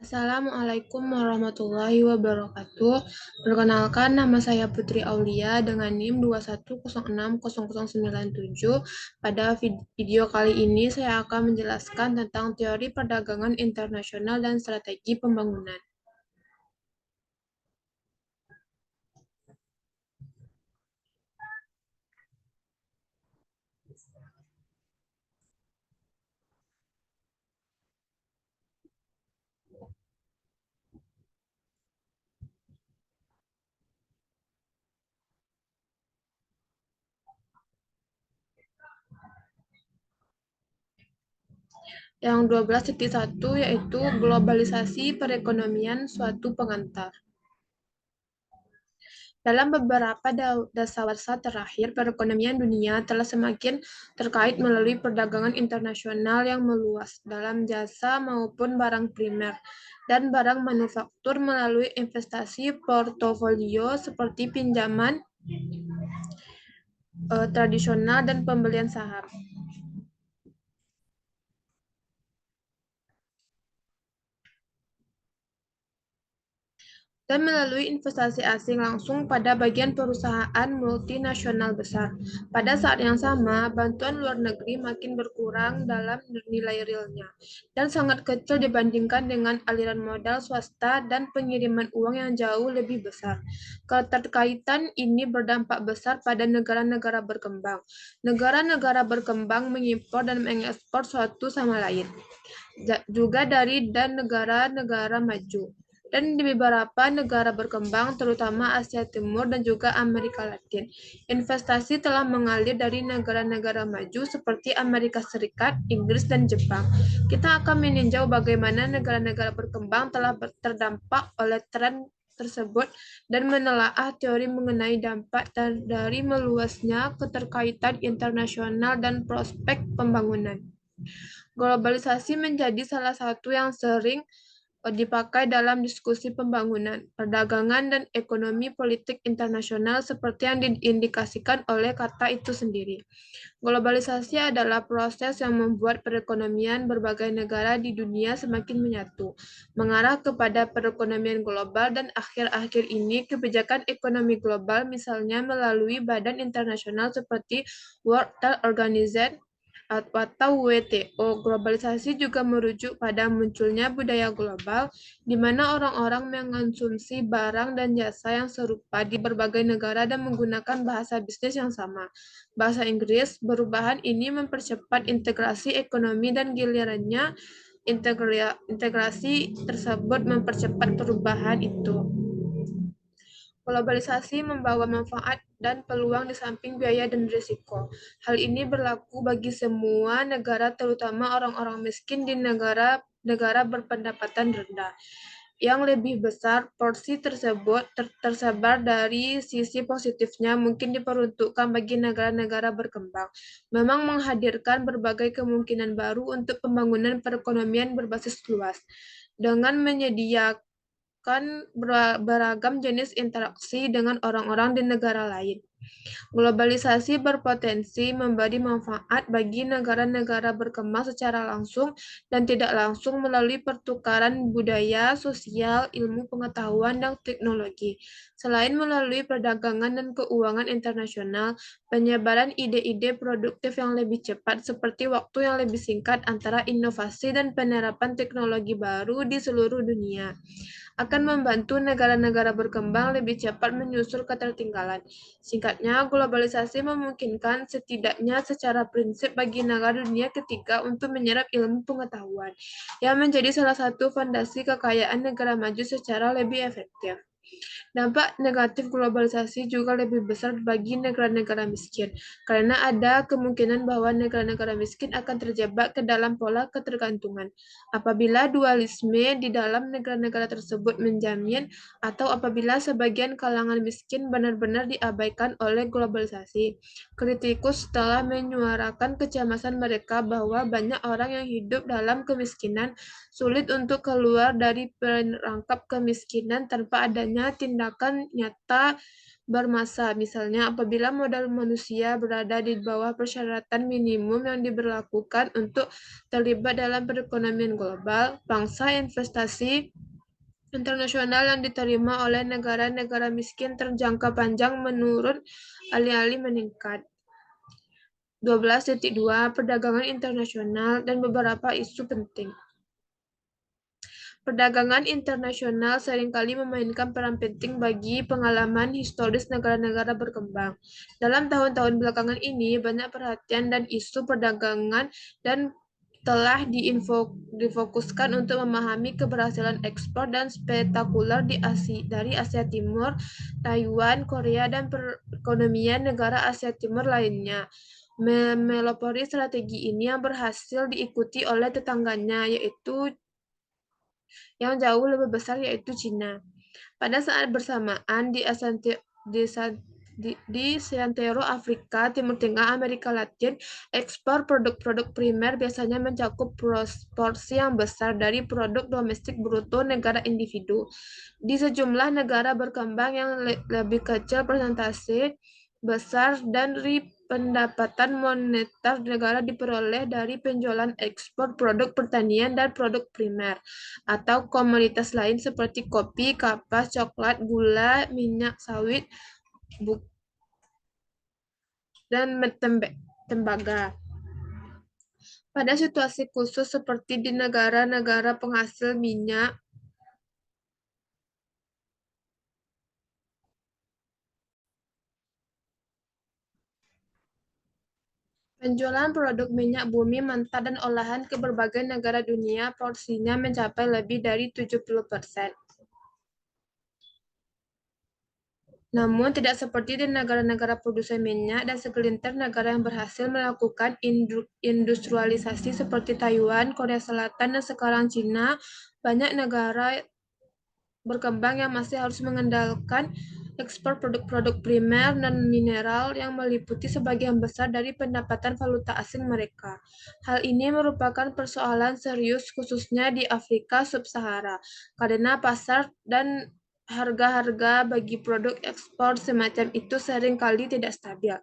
Assalamualaikum warahmatullahi wabarakatuh. Perkenalkan, nama saya Putri Aulia dengan NIM 210606097. Pada video kali ini saya akan menjelaskan tentang teori perdagangan internasional dan strategi pembangunan. Yang 12.1 yaitu globalisasi perekonomian suatu pengantar. Dalam beberapa dasawarsa terakhir, perekonomian dunia telah semakin terkait melalui perdagangan internasional yang meluas dalam jasa maupun barang primer dan barang manufaktur melalui investasi portofolio seperti pinjaman tradisional dan pembelian saham. Dan melalui investasi asing langsung pada bagian perusahaan multinasional besar. Pada saat yang sama, bantuan luar negeri makin berkurang dalam nilai realnya dan sangat kecil dibandingkan dengan aliran modal swasta dan pengiriman uang yang jauh lebih besar. Keterkaitan ini berdampak besar pada negara-negara berkembang. Negara-negara berkembang mengimpor dan mengekspor suatu sama lain, juga dari dan negara-negara maju dan di beberapa negara berkembang, terutama Asia Timur dan juga Amerika Latin. Investasi telah mengalir dari negara-negara maju seperti Amerika Serikat, Inggris, dan Jepang. Kita akan meninjau bagaimana negara-negara berkembang telah terdampak oleh tren tersebut dan menelaah teori mengenai dampak dari meluasnya keterkaitan internasional dan prospek pembangunan. Globalisasi menjadi salah satu yang sering dipakai dalam diskusi pembangunan, perdagangan, dan ekonomi politik internasional seperti yang diindikasikan oleh kata itu sendiri. Globalisasi adalah proses yang membuat perekonomian berbagai negara di dunia semakin menyatu, mengarah kepada perekonomian global dan akhir-akhir ini kebijakan ekonomi global misalnya melalui badan internasional seperti World Trade Organization atau WTO. Globalisasi juga merujuk pada munculnya budaya global, di mana orang-orang mengonsumsi barang dan jasa yang serupa di berbagai negara dan menggunakan bahasa bisnis yang sama. Bahasa Inggris, perubahan ini mempercepat integrasi ekonomi dan gilirannya integrasi tersebut mempercepat perubahan itu. Globalisasi membawa manfaat dan peluang di samping biaya dan risiko. Hal ini berlaku bagi semua negara, terutama orang-orang miskin di negara berpendapatan rendah. Yang lebih besar, porsi tersebut tersebar dari sisi positifnya mungkin diperuntukkan bagi negara-negara berkembang. Memang menghadirkan berbagai kemungkinan baru untuk pembangunan perekonomian berbasis luas. Dengan menyediakan beragam jenis interaksi dengan orang-orang di negara lain. Globalisasi berpotensi memberi manfaat bagi negara-negara berkembang secara langsung dan tidak langsung melalui pertukaran budaya, sosial, ilmu pengetahuan, dan teknologi. Selain melalui perdagangan dan keuangan internasional, penyebaran ide-ide produktif yang lebih cepat seperti waktu yang lebih singkat antara inovasi dan penerapan teknologi baru di seluruh dunia akan membantu negara-negara berkembang lebih cepat menyusul ketertinggalan. Singkatnya, globalisasi memungkinkan setidaknya secara prinsip bagi negara dunia ketiga untuk menyerap ilmu pengetahuan, yang menjadi salah satu fondasi kekayaan negara maju secara lebih efektif. Dampak negatif globalisasi juga lebih besar bagi negara-negara miskin, karena ada kemungkinan bahwa negara-negara miskin akan terjebak ke dalam pola ketergantungan. Apabila dualisme di dalam negara-negara tersebut menjamin, atau apabila sebagian kalangan miskin benar-benar diabaikan oleh globalisasi. Kritikus telah menyuarakan kecemasan mereka bahwa banyak orang yang hidup dalam kemiskinan sulit untuk keluar dari perangkap kemiskinan tanpa adanya tindakan nyata bermasa. Misalnya, apabila modal manusia berada di bawah persyaratan minimum yang diberlakukan untuk terlibat dalam perekonomian global, pangsa investasi internasional yang diterima oleh negara-negara miskin terjangka panjang menurun alih-alih meningkat. 12.2 Perdagangan internasional dan beberapa isu penting. Perdagangan internasional seringkali memainkan peran penting bagi pengalaman historis negara-negara berkembang. Dalam tahun-tahun belakangan ini, banyak perhatian dan isu perdagangan dan telah difokuskan untuk memahami keberhasilan ekspor dan spektakuler dari Asia Timur, Taiwan, Korea, dan perekonomian negara Asia Timur lainnya. Melopori strategi ini yang berhasil diikuti oleh tetangganya, yaitu yang jauh lebih besar yaitu Cina. Pada saat bersamaan di seantero Afrika, Timur Tengah, Amerika Latin, ekspor produk-produk primer biasanya mencakup porsi yang besar dari produk domestik bruto negara individu. Di sejumlah negara berkembang yang lebih kecil persentase besar dari pendapatan moneter negara diperoleh dari penjualan ekspor produk pertanian dan produk primer atau komoditas lain seperti kopi, kapas, coklat, gula, minyak sawit, dan tembaga. Pada situasi khusus seperti di negara-negara penghasil minyak, penjualan produk minyak bumi mentah dan olahan ke berbagai negara dunia porsinya mencapai lebih dari 70%. Namun, tidak seperti di negara-negara produsen minyak dan segelintir negara yang berhasil melakukan industrialisasi seperti Taiwan, Korea Selatan, dan sekarang Cina, banyak negara berkembang yang masih harus mengandalkan ekspor produk-produk primer dan mineral yang meliputi sebagian besar dari pendapatan valuta asing mereka. Hal ini merupakan persoalan serius khususnya di Afrika Sub-Sahara, karena pasar dan harga-harga bagi produk ekspor semacam itu seringkali tidak stabil.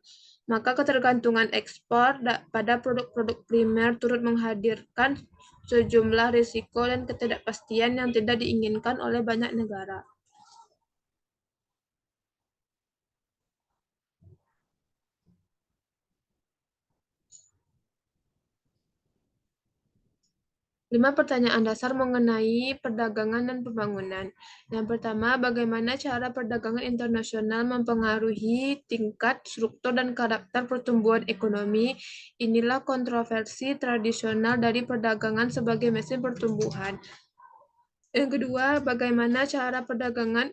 Maka ketergantungan ekspor pada produk-produk primer turut menghadirkan sejumlah risiko dan ketidakpastian yang tidak diinginkan oleh banyak negara. 5 pertanyaan dasar mengenai perdagangan dan pembangunan. Yang pertama, bagaimana cara perdagangan internasional mempengaruhi tingkat, struktur, dan karakter pertumbuhan ekonomi? Inilah kontroversi tradisional dari perdagangan sebagai mesin pertumbuhan. Yang kedua, bagaimana cara perdagangan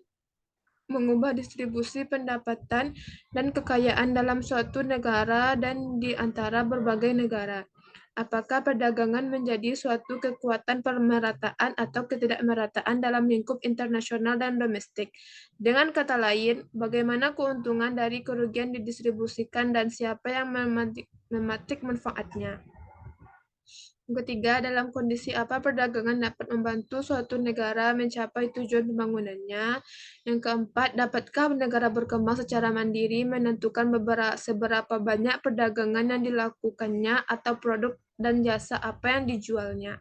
mengubah distribusi pendapatan dan kekayaan dalam suatu negara dan di antara berbagai negara. Apakah perdagangan menjadi suatu kekuatan pemerataan atau ketidakmerataan dalam lingkup internasional dan domestik? Dengan kata lain, bagaimana keuntungan dari kerugian didistribusikan dan siapa yang mematik manfaatnya? Yang ketiga, dalam kondisi apa perdagangan dapat membantu suatu negara mencapai tujuan pembangunannya? Yang keempat, dapatkah negara berkembang secara mandiri menentukan seberapa banyak perdagangan yang dilakukannya atau produk dan jasa apa yang dijualnya?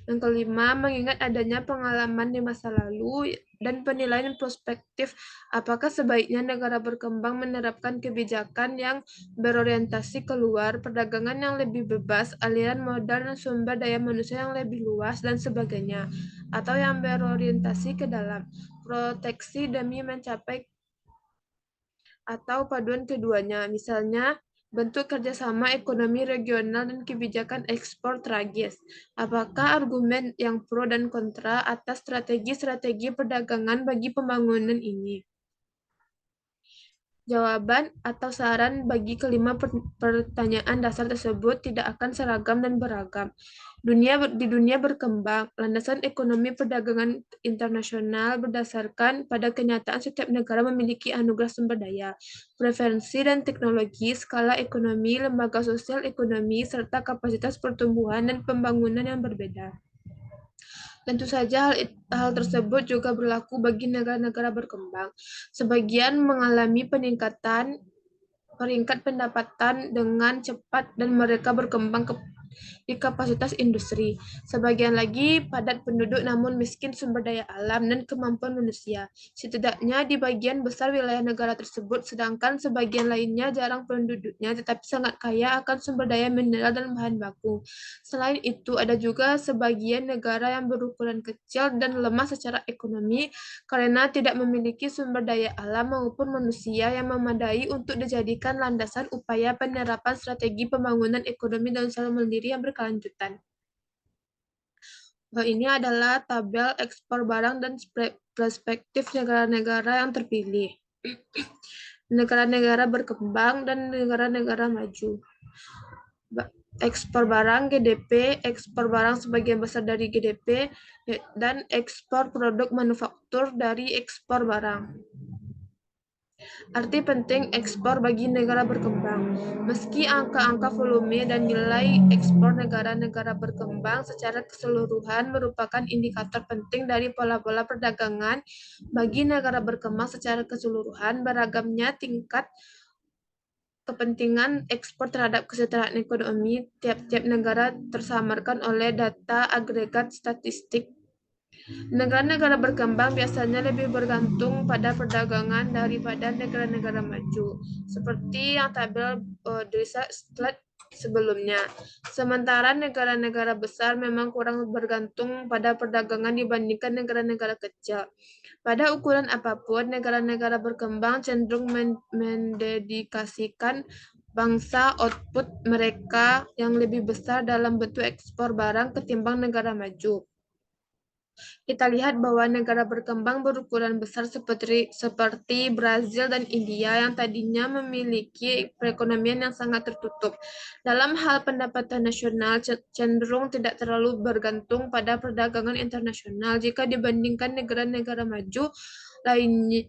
Yang kelima, mengingat adanya pengalaman di masa lalu dan penilaian prospektif, apakah sebaiknya negara berkembang menerapkan kebijakan yang berorientasi keluar, perdagangan yang lebih bebas, aliran modal dan sumber daya manusia yang lebih luas, dan sebagainya, atau yang berorientasi ke dalam, proteksi demi mencapai atau paduan keduanya, misalnya bentuk kerjasama ekonomi regional dan kebijakan ekspor tragis. Apakah argumen yang pro dan kontra atas strategi-strategi perdagangan bagi pembangunan ini? Jawaban atau saran bagi kelima pertanyaan dasar tersebut tidak akan seragam dan beragam. Di dunia berkembang, landasan ekonomi perdagangan internasional berdasarkan pada kenyataan setiap negara memiliki anugerah sumber daya, preferensi dan teknologi, skala ekonomi, lembaga sosial ekonomi, serta kapasitas pertumbuhan dan pembangunan yang berbeda. Tentu saja hal tersebut juga berlaku bagi negara-negara berkembang. Sebagian mengalami peringkat pendapatan dengan cepat dan mereka berkembang di kapasitas industri. Sebagian lagi padat penduduk namun miskin sumber daya alam dan kemampuan manusia. Setidaknya di bagian besar wilayah negara tersebut, sedangkan sebagian lainnya jarang penduduknya tetapi sangat kaya akan sumber daya mineral dan bahan baku. Selain itu, ada juga sebagian negara yang berukuran kecil dan lemah secara ekonomi karena tidak memiliki sumber daya alam maupun manusia yang memadai untuk dijadikan landasan upaya penerapan strategi pembangunan ekonomi dan sosial mandiri yang berkelanjutan. Ini adalah tabel ekspor barang dan perspektif negara-negara yang terpilih. Negara-negara berkembang dan negara-negara maju. Ekspor barang GDP, ekspor barang sebagian besar dari GDP, dan ekspor produk manufaktur dari ekspor barang. Arti penting ekspor bagi negara berkembang. Meski angka-angka volume dan nilai ekspor negara-negara berkembang secara keseluruhan merupakan indikator penting dari pola-pola perdagangan, bagi negara berkembang secara keseluruhan beragamnya tingkat kepentingan ekspor terhadap kesejahteraan ekonomi tiap-tiap negara tersamarkan oleh data agregat statistik. Negara-negara berkembang biasanya lebih bergantung pada perdagangan daripada negara-negara maju, seperti yang tabel di slide sebelumnya. Sementara negara-negara besar memang kurang bergantung pada perdagangan dibandingkan negara-negara kecil. Pada ukuran apapun, negara-negara berkembang cenderung mendedikasikan bangsa output mereka yang lebih besar dalam bentuk ekspor barang ketimbang negara maju. Kita lihat bahwa negara berkembang berukuran besar seperti Brazil dan India yang tadinya memiliki perekonomian yang sangat tertutup. Dalam hal pendapatan nasional cenderung tidak terlalu bergantung pada perdagangan internasional jika dibandingkan negara-negara maju lainnya,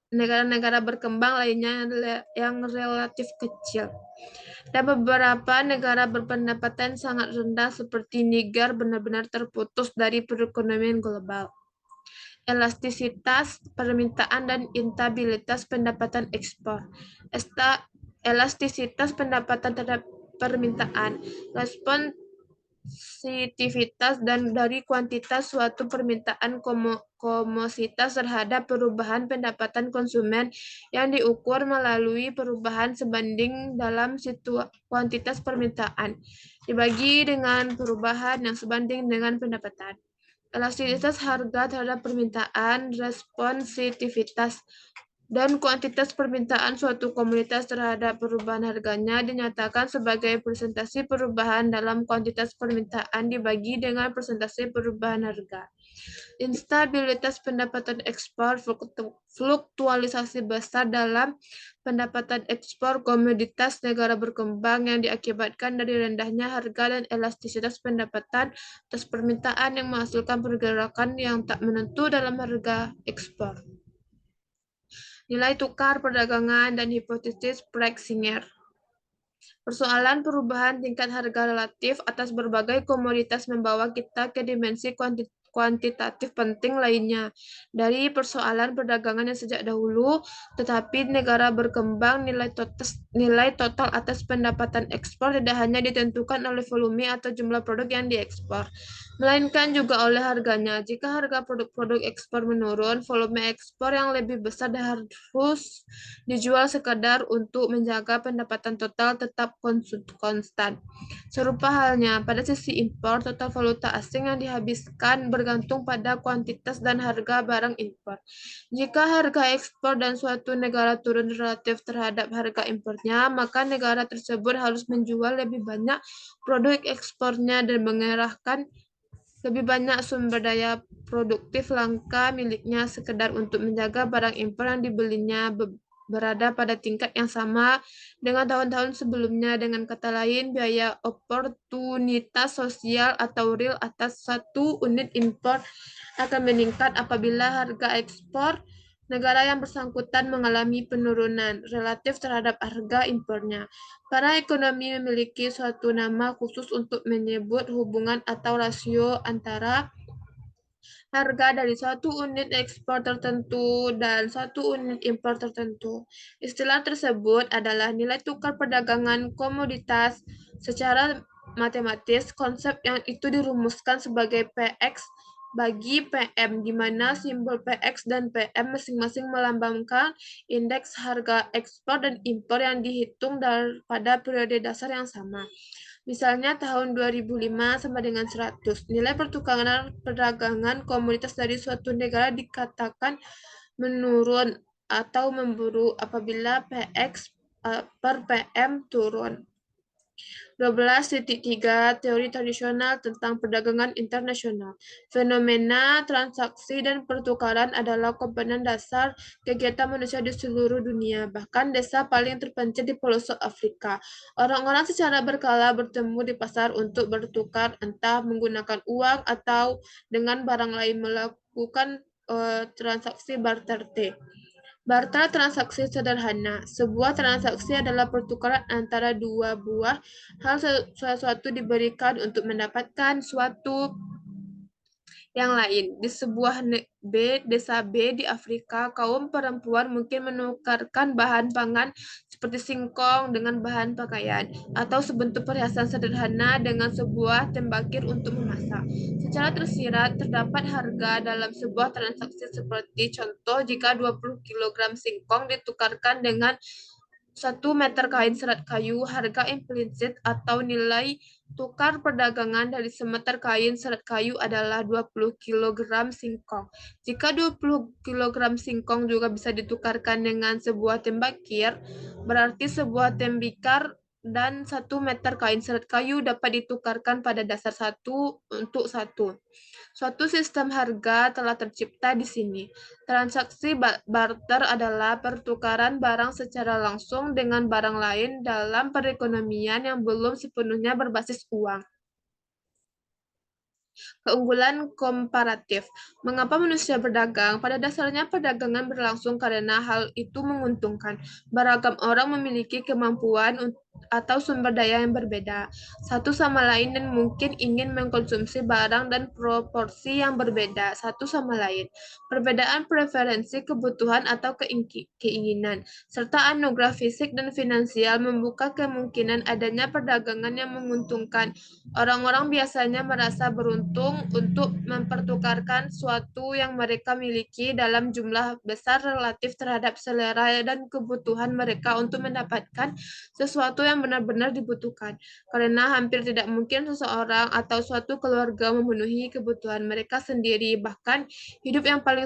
negara-negara berkembang lainnya yang relatif kecil. Dan beberapa negara berpendapatan sangat rendah seperti Niger benar-benar terputus dari perekonomian global. Elastisitas permintaan dan instabilitas pendapatan ekspor. Elastisitas pendapatan terhadap permintaan. Responsivitas dan dari kuantitas suatu permintaan komoditas terhadap perubahan pendapatan konsumen yang diukur melalui perubahan sebanding dalam kuantitas permintaan dibagi dengan perubahan yang sebanding dengan pendapatan. Elastisitas harga terhadap permintaan, responsivitas, dan kuantitas permintaan suatu komoditas terhadap perubahan harganya dinyatakan sebagai presentasi perubahan dalam kuantitas permintaan dibagi dengan presentasi perubahan harga. Instabilitas pendapatan ekspor, fluktualisasi besar dalam pendapatan ekspor komoditas negara berkembang yang diakibatkan dari rendahnya harga dan elastisitas pendapatan atas permintaan yang menghasilkan pergerakan yang tak menentu dalam harga ekspor. Nilai tukar perdagangan dan hipotesis Praxinger. Persoalan perubahan tingkat harga relatif atas berbagai komoditas membawa kita ke dimensi kuantitatif penting lainnya dari persoalan perdagangan yang sejak dahulu, tetapi negara berkembang nilai total atas pendapatan ekspor tidak hanya ditentukan oleh volume atau jumlah produk yang diekspor, melainkan juga oleh harganya. Jika harga produk-produk ekspor menurun, volume ekspor yang lebih besar harus dijual sekadar untuk menjaga pendapatan total tetap konstan. Serupa halnya, pada sisi impor, total valuta asing yang dihabiskan bergantung pada kuantitas dan harga barang impor. Jika harga ekspor dan suatu negara turun relatif terhadap harga impornya, maka negara tersebut harus menjual lebih banyak produk ekspornya dan mengerahkan lebih banyak sumber daya produktif langka miliknya sekedar untuk menjaga barang impor yang dibelinya berada pada tingkat yang sama dengan tahun-tahun sebelumnya. Dengan kata lain, biaya oportunitas sosial atau real atas satu unit impor akan meningkat apabila harga ekspor negara yang bersangkutan mengalami penurunan relatif terhadap harga impornya. Para ekonomi memiliki suatu nama khusus untuk menyebut hubungan atau rasio antara harga dari satu unit ekspor tertentu dan satu unit impor tertentu. Istilah tersebut adalah nilai tukar perdagangan komoditas. Secara matematis, konsep yang itu dirumuskan sebagai PX bagi PM, di mana simbol PX dan PM masing-masing melambangkan indeks harga ekspor dan impor yang dihitung pada periode dasar yang sama. Misalnya tahun 2005 sama dengan 100. Nilai pertukaran perdagangan komoditas dari suatu negara dikatakan menurun atau memburuk apabila PX per PM turun. 12.3 Teori tradisional tentang perdagangan internasional. Fenomena transaksi dan pertukaran adalah komponen dasar kegiatan manusia di seluruh dunia, bahkan desa paling terpencil di pelosok Afrika. Orang-orang secara berkala bertemu di pasar untuk bertukar, entah menggunakan uang atau dengan barang lain, melakukan transaksi barter T. Barter transaksi sederhana. Sebuah transaksi adalah pertukaran antara dua buah hal sesuatu diberikan untuk mendapatkan suatu yang lain. Di sebuah desa B di Afrika, kaum perempuan mungkin menukarkan bahan pangan seperti singkong dengan bahan pakaian, atau sebentuk perhiasan sederhana dengan sebuah tembakir untuk memasak. Secara tersirat, terdapat harga dalam sebuah transaksi seperti contoh jika 20 kg singkong ditukarkan dengan 1 meter kain serat kayu, harga implisit atau nilai tukar perdagangan dari semeter kain serat kayu adalah 20 kg singkong. Jika 20 kg singkong juga bisa ditukarkan dengan sebuah tembakir, berarti sebuah tembikar dan 1 meter kain serat kayu dapat ditukarkan pada dasar 1 untuk 1. Suatu sistem harga telah tercipta di sini. Transaksi barter adalah pertukaran barang secara langsung dengan barang lain dalam perekonomian yang belum sepenuhnya berbasis uang. Keunggulan komparatif. Mengapa manusia berdagang? Pada dasarnya perdagangan berlangsung karena hal itu menguntungkan. Beragam orang memiliki kemampuan atau sumber daya yang berbeda satu sama lain dan mungkin ingin mengkonsumsi barang dan proporsi yang berbeda satu sama lain. Perbedaan preferensi, kebutuhan atau keinginan, serta anugerah fisik dan finansial membuka kemungkinan adanya perdagangan yang menguntungkan. Orang-orang biasanya merasa beruntung untuk mempertukarkan suatu yang mereka miliki dalam jumlah besar relatif terhadap selera dan kebutuhan mereka untuk mendapatkan sesuatu yang benar-benar dibutuhkan. Karena hampir tidak mungkin seseorang atau suatu keluarga memenuhi kebutuhan mereka sendiri, bahkan hidup yang paling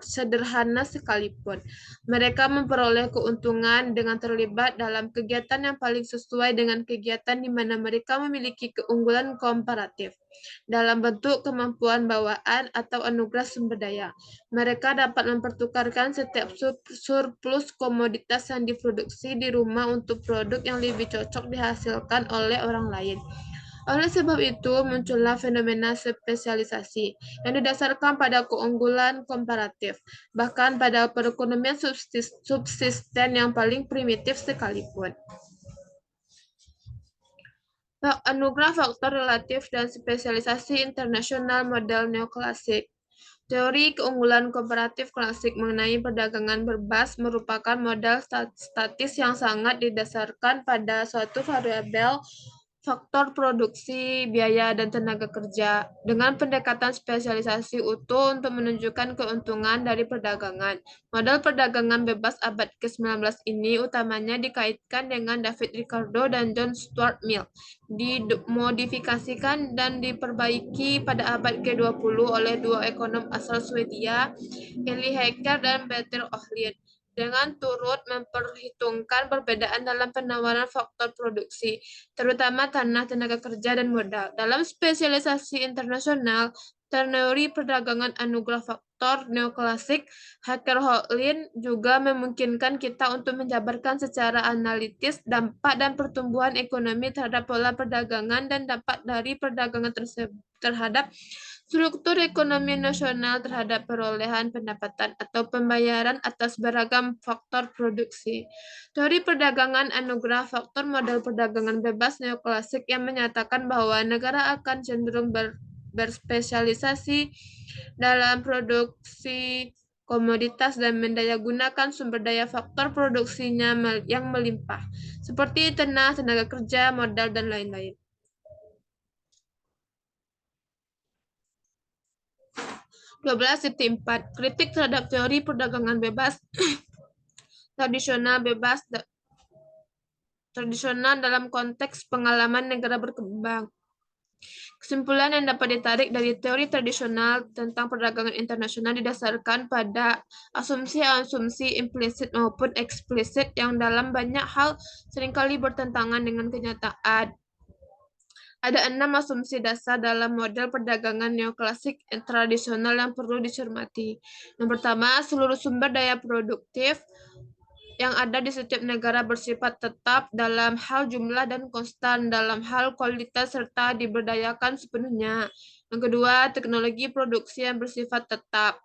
sederhana sekalipun. Mereka memperoleh keuntungan dengan terlibat dalam kegiatan yang paling sesuai dengan kegiatan di mana mereka memiliki keunggulan komparatif dalam bentuk kemampuan bawaan atau anugerah sumber daya. Mereka dapat mempertukarkan setiap surplus komoditas yang diproduksi di rumah untuk produk yang lebih cocok dihasilkan oleh orang lain. Oleh sebab itu, muncullah fenomena spesialisasi yang didasarkan pada keunggulan komparatif, bahkan pada perekonomian subsisten yang paling primitif sekalipun. Anugerah faktor relatif dan spesialisasi internasional model neoklasik. Teori keunggulan komparatif klasik mengenai perdagangan bebas merupakan model statis yang sangat didasarkan pada suatu variabel faktor produksi, biaya, dan tenaga kerja, dengan pendekatan spesialisasi utuh untuk menunjukkan keuntungan dari perdagangan. Model perdagangan bebas abad ke-19 ini utamanya dikaitkan dengan David Ricardo dan John Stuart Mill, dimodifikasikan dan diperbaiki pada abad ke-20 oleh dua ekonom asal Swedia, Eli Hecker dan Peter Ohlin, dengan turut memperhitungkan perbedaan dalam penawaran faktor produksi, terutama tanah, tenaga kerja, dan modal. Dalam spesialisasi internasional, teori perdagangan anugerah faktor neoklasik, Hacker-Hollin juga memungkinkan kita untuk menjabarkan secara analitis dampak dan pertumbuhan ekonomi terhadap pola perdagangan dan dampak dari perdagangan tersebut terhadap struktur ekonomi nasional terhadap perolehan pendapatan atau pembayaran atas beragam faktor produksi. Teori perdagangan anugerah faktor model perdagangan bebas neoklasik yang menyatakan bahwa negara akan cenderung berspesialisasi dalam produksi komoditas dan mendaya gunakan sumber daya faktor produksinya yang melimpah, seperti tanah, tenaga kerja, modal, dan lain-lain. 12.4 Kritik terhadap teori perdagangan bebas tradisional dalam konteks pengalaman negara berkembang. Kesimpulan yang dapat ditarik dari teori tradisional tentang perdagangan internasional didasarkan pada asumsi-asumsi implisit maupun eksplisit yang dalam banyak hal seringkali bertentangan dengan kenyataan. Ada 6 asumsi dasar dalam model perdagangan neoklasik tradisional yang perlu dicermati. Yang pertama, seluruh sumber daya produktif yang ada di setiap negara bersifat tetap dalam hal jumlah dan konstan dalam hal kualitas serta diberdayakan sepenuhnya. Yang kedua, teknologi produksi yang bersifat tetap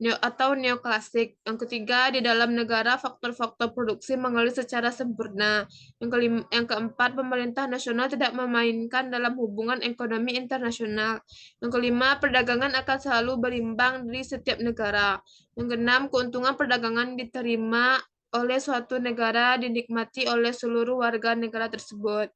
atau neoklasik. Yang ketiga, di dalam negara faktor-faktor produksi mengalir secara sempurna. Yang keempat, pemerintah nasional tidak memainkan dalam hubungan ekonomi internasional. Yang kelima, perdagangan akan selalu berimbang di setiap negara. Yang keenam, keuntungan perdagangan diterima oleh suatu negara dinikmati oleh seluruh warga negara tersebut.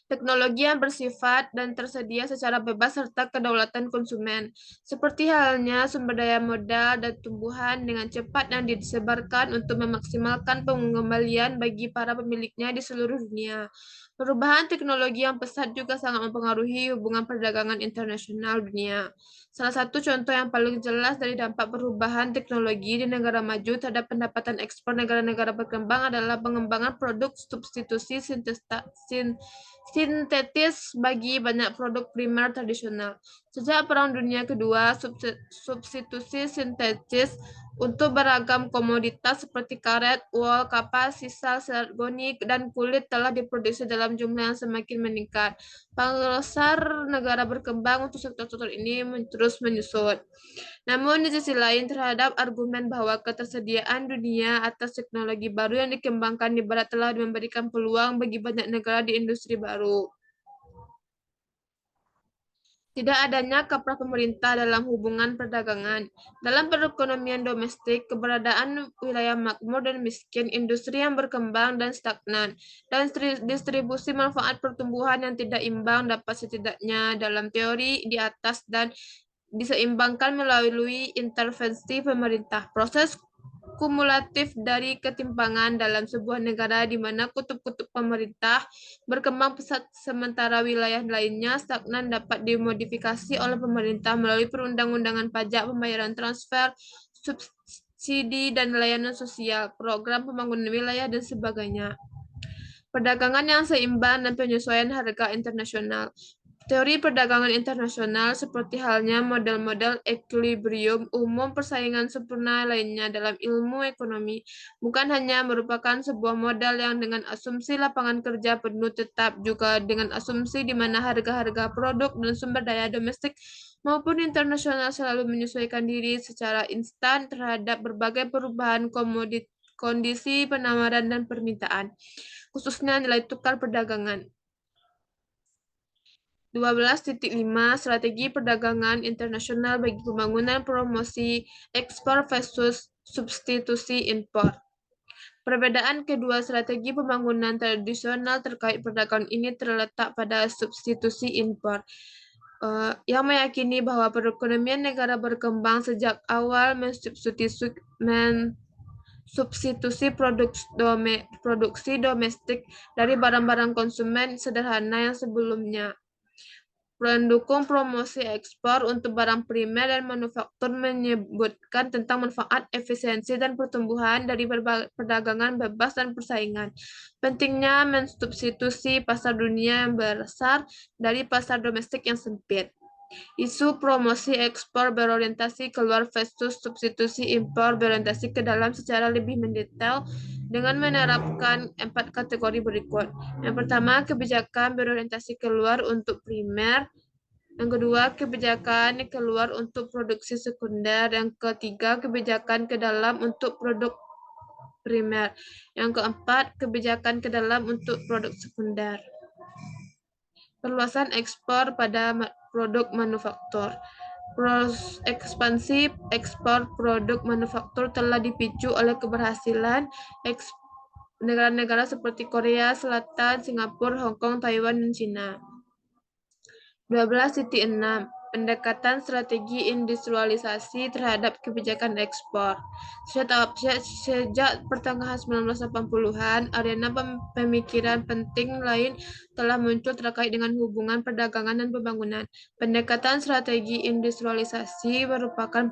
Teknologi yang bersifat dan tersedia secara bebas serta kedaulatan konsumen, seperti halnya sumber daya modal dan tumbuhan dengan cepat yang disebarkan untuk memaksimalkan pengembalian bagi para pemiliknya di seluruh dunia. Perubahan teknologi yang pesat juga sangat mempengaruhi hubungan perdagangan internasional dunia. Salah satu contoh yang paling jelas dari dampak perubahan teknologi di negara maju terhadap pendapatan ekspor negara-negara berkembang adalah pengembangan produk substitusi sintetis bagi banyak produk primer tradisional. Sejak Perang Dunia Kedua, substitusi sintetis untuk beragam komoditas seperti karet, wool, kapas, sisal, serat goni, dan kulit telah diproduksi dalam jumlah yang semakin meningkat. Pasar negara berkembang untuk sektor-sektor ini terus menyusut. Namun di sisi lain terhadap argumen bahwa ketersediaan dunia atas teknologi baru yang dikembangkan di barat telah memberikan peluang bagi banyak negara di industri baru. Tidak adanya kaprah pemerintah dalam hubungan perdagangan. Dalam perekonomian domestik, keberadaan wilayah makmur dan miskin, industri yang berkembang dan stagnan, dan distribusi manfaat pertumbuhan yang tidak imbang dapat setidaknya dalam teori di atas dan diseimbangkan melalui intervensi pemerintah. Proses kumulatif dari ketimpangan dalam sebuah negara di mana kutub-kutub pemerintah berkembang pesat sementara wilayah lainnya stagnan dapat dimodifikasi oleh pemerintah melalui perundang-undangan pajak, pembayaran transfer, subsidi dan layanan sosial, program pembangunan wilayah dan sebagainya. Perdagangan yang seimbang dan penyesuaian harga internasional. Teori perdagangan internasional seperti halnya model-model equilibrium umum persaingan sempurna lainnya dalam ilmu ekonomi bukan hanya merupakan sebuah model yang dengan asumsi lapangan kerja penuh tetap juga dengan asumsi di mana harga-harga produk dan sumber daya domestik maupun internasional selalu menyesuaikan diri secara instan terhadap berbagai perubahan kondisi penawaran dan permintaan, khususnya nilai tukar perdagangan. 12.5 Strategi perdagangan internasional bagi pembangunan promosi ekspor versus substitusi impor. Perbedaan kedua strategi pembangunan tradisional terkait perdagangan ini terletak pada substitusi impor, yang meyakini bahwa perekonomian negara berkembang sejak awal mensubstitusi produksi domestik dari barang-barang konsumen sederhana yang sebelumnya. Pendukung promosi ekspor untuk barang primer dan manufaktur menyebutkan tentang manfaat, efisiensi, dan pertumbuhan dari perdagangan bebas dan persaingan. Pentingnya mensubstitusi pasar dunia yang besar dari pasar domestik yang sempit. Isu promosi ekspor berorientasi keluar versus substitusi impor berorientasi ke dalam secara lebih mendetail dengan menerapkan 4 kategori berikut. Yang pertama, kebijakan berorientasi keluar untuk primer. Yang kedua, kebijakan keluar untuk produksi sekunder. Yang ketiga, kebijakan ke dalam untuk produk primer. Yang keempat, kebijakan ke dalam untuk produk sekunder. Perluasan ekspor pada produk manufaktur. Ekspansi ekspor produk manufaktur telah dipicu oleh keberhasilan negara-negara seperti Korea Selatan, Singapura, Hong Kong, Taiwan, dan Cina. 12.6 Pendekatan strategi industrialisasi terhadap kebijakan ekspor. Sejak pertengahan 1980-an, arena pemikiran penting lain telah muncul terkait dengan hubungan perdagangan dan pembangunan. Pendekatan strategi industrialisasi merupakan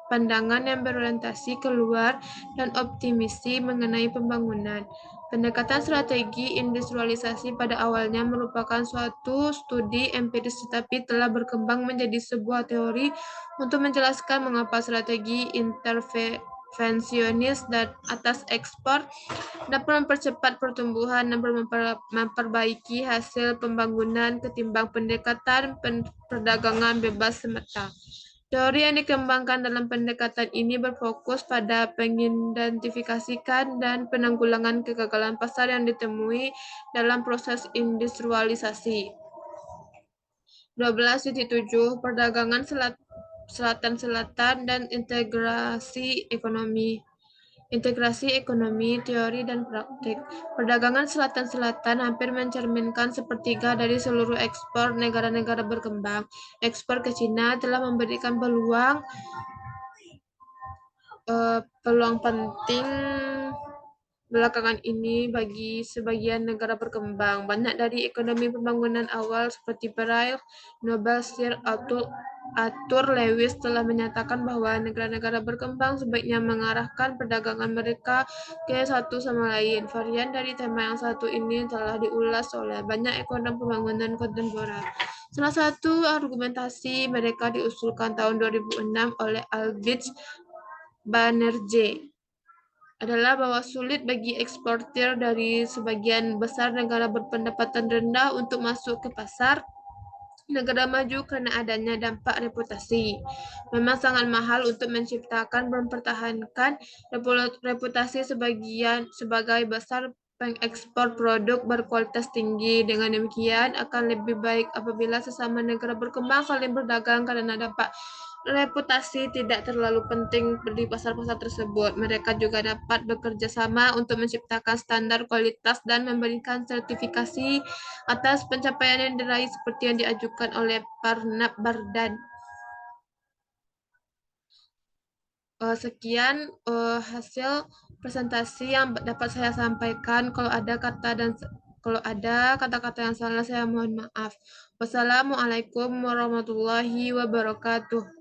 pandangan yang berorientasi keluar dan optimisi mengenai pembangunan. Pendekatan strategi industrialisasi pada awalnya merupakan suatu studi empiris tetapi telah berkembang menjadi sebuah teori untuk menjelaskan mengapa strategi intervensionis dan atas ekspor dapat mempercepat pertumbuhan dan memperbaiki hasil pembangunan ketimbang pendekatan perdagangan bebas semata. Teori yang dikembangkan dalam pendekatan ini berfokus pada pengidentifikasikan dan penanggulangan kegagalan pasar yang ditemui dalam proses industrialisasi. 12.7 Perdagangan Selatan-Selatan dan integrasi ekonomi. Integrasi ekonomi, teori, dan praktik. Perdagangan Selatan-Selatan hampir mencerminkan sepertiga dari seluruh ekspor negara-negara berkembang. Ekspor ke Cina telah memberikan peluang penting belakangan ini bagi sebagian negara berkembang. Banyak dari ekonomi pembangunan awal seperti Braille, Nobel, Sir Arthur Lewis telah menyatakan bahwa negara-negara berkembang sebaiknya mengarahkan perdagangan mereka ke satu sama lain. Varian dari tema yang satu ini telah diulas oleh banyak ekonom pembangunan kontemporer. Salah satu argumentasi mereka diusulkan tahun 2006 oleh Albrecht Banerjee adalah bahwa sulit bagi eksportir dari sebagian besar negara berpendapatan rendah untuk masuk ke pasar negara maju karena adanya dampak reputasi. Memang sangat mahal untuk menciptakan dan mempertahankan reputasi sebagai besar pengekspor produk berkualitas tinggi. Dengan demikian, akan lebih baik apabila sesama negara berkembang saling berdagang karena dampak reputasi tidak terlalu penting di pasar-pasar tersebut. Mereka juga dapat bekerja sama untuk menciptakan standar kualitas dan memberikan sertifikasi atas pencapaian yang diraih seperti yang diajukan oleh Parnab Bardan. Sekian hasil presentasi yang dapat saya sampaikan. Kalau ada kata-kata yang salah, saya mohon maaf. Wassalamualaikum warahmatullahi wabarakatuh.